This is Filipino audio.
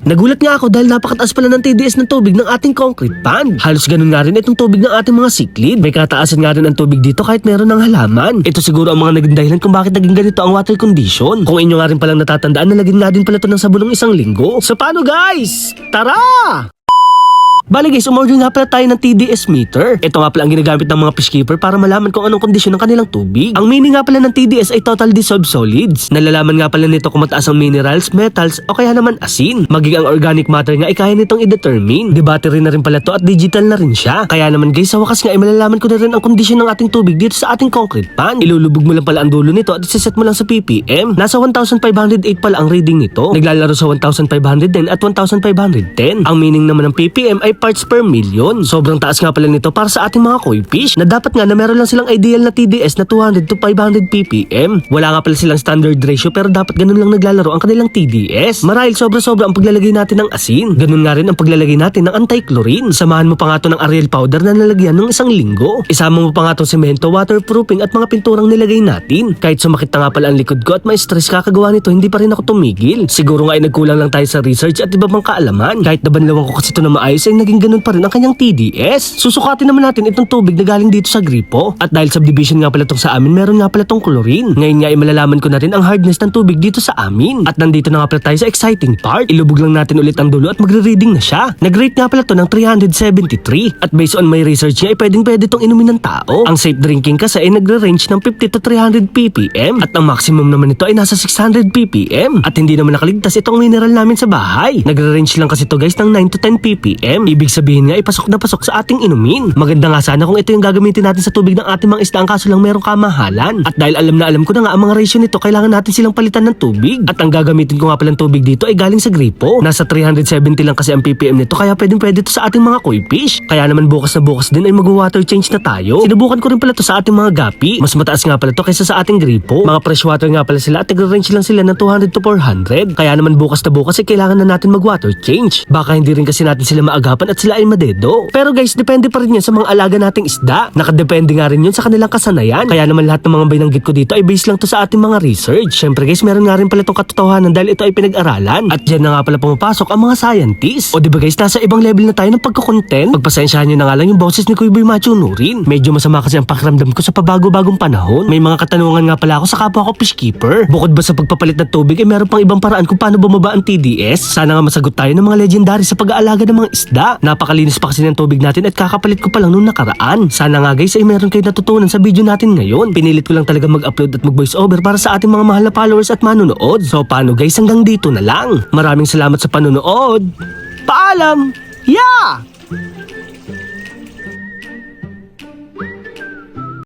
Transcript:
Nagulat nga ako dahil napakataas pala ng TDS ng tubig ng ating concrete pond. Halos ganun nga rin itong tubig ng ating mga siklid. May kataasan nga rin ang tubig dito kahit meron ng halaman. Ito siguro ang mga naging dahilan kung bakit naging ganito ang water condition. Kung inyo nga rin palang natatandaan, nalagyan nga din pala ito ng sabon ng 1 linggo. So paano guys? Tara! Bali guys, umorder nga pala tayo ng TDS meter. Ito nga pala ang ginagamit ng mga fishkeeper para malaman kung anong kondisyon ng kanilang tubig. Ang meaning nga pala ng TDS ay total dissolved solids. Nalalaman nga pala nito kung mataas ang minerals, metals o kaya naman asin. Maging ang organic matter nga ay kaya nitong i-determine. Debattery na rin pala to at digital na rin siya. Kaya naman guys, sa wakas nga ay malalaman ko na rin ang kondisyon ng ating tubig dito sa ating concrete pond. Ilulubog mo lang pala ang dulo nito at isiset mo lang sa ppm. Nasa 1,508 pala ang reading nito. Naglalaro sa 1,510 at 1,510. Ang meaning naman ng ppm ay parts per million. Sobrang taas nga pala nito para sa ating mga koi fish na dapat nga na meron lang silang ideal na TDS na 200 to 500 ppm. Wala nga pala silang standard ratio pero dapat ganun lang naglalaro ang kanilang TDS. Marahil sobra-sobra ang paglalagay natin ng asin. Ganun nga rin ang paglalagay natin ng anti-chlorine. Samahan mo pa nga to ng Ariel powder na nalagyan ng 1 linggo. Isama mo pa nga tong semento, waterproofing at mga pinturang nilagay natin. Kahit sumakit na nga pala ang likod ko at may stress kakagawa nito, hindi pa rin ako tumigil. Siguro nga ay nagkulang lang tayo sa research at iba pang kaalaman. Kahit nabanlawan ko kasi ito na maayos ay naging ganun pa rin ang kanyang TDS. Susukatin naman natin itong tubig na galing dito sa gripo. At dahil subdivision nga pala itong sa amin, meron nga pala itong chlorine. Ngayon nga ay malalaman ko na rin ang hardness ng tubig dito sa amin. At nandito na nga pala tayo sa exciting part. Ilubog lang natin ulit ang dulo at magre-reading na siya. Nag-rate nga pala ito ng 373. At based on my research nga ay pwede itong inumin ng tao. Ang safe drinking kasi ay nagre-range ng 50 to 300 ppm. At ang maximum naman ito ay nasa 600 ppm. At hindi naman nakaligtas itong mineral namin sa bahay. Nagre-range lang kasi ito guys ng 9 to 10 ppm. Ibig sabihin nga ay pasok na pasok sa ating inumin. Maganda nga sana kung ito yung gagamitin natin sa tubig ng ating mga isda, ang kaso lang merong kamahalan. At dahil alam na alam ko na nga ang mga ratio nito, kailangan natin silang palitan ng tubig. At ang gagamitin ko nga palang tubig dito ay galing sa gripo. Nasa 370 lang kasi ang ppm nito, kaya pwede ito sa ating mga koi fish. Kaya naman bukas na bukas din ay mag-water change na tayo. Sinubukan ko rin pala to sa ating mga gapi. Mas mataas nga pala to kaysa sa ating gripo. Mga freshwater nga pala sila at nag-range lang sila ng 200 to 400. Kaya naman bukas na bukas ay kailangan na natin mag-water change. Baka hindi rin kasi natin sila maagapan at sila ay madedo. Pero guys, depende pa rin yan sa mga alaga nating isda. Nakadepende nga rin yun sa kanilang kasanayan. Kaya naman lahat ng mga binanggit ko dito ay based lang to sa ating mga research. Syempre guys, meron nga rin pala itong katotohanan dahil ito ay pinag-aralan. At dyan na nga pala pumapasok ang mga scientists. O diba guys, nasa ibang level na tayo ng pagko-content. Pagpasensyahan nyo na nga lang yung boses ni Kuya Boy Macho Nurin. Medyo masama kasi ang pakiramdam ko sa pabago-bagong panahon. May mga katanungan nga pala ako sa kapwa ko fishkeeper. Bukod ba sa pagpapalit ng tubig ay meron pang ibang paraan kung paano bumaba ang TDS? Sana nga masagot tayo ng mga legendary sa pag-aalaga ng mga isda. Napakalinis pa kasi ng tubig natin at kakapalit ko pa lang nung nakaraan. Sana nga guys ay meron kayo natutunan sa video natin ngayon. Pinilit ko lang talaga mag-upload at mag-voice over para sa ating mga mahal na followers at manunood. So paano guys, hanggang dito na lang. Maraming salamat sa panunood. Paalam! Yeah!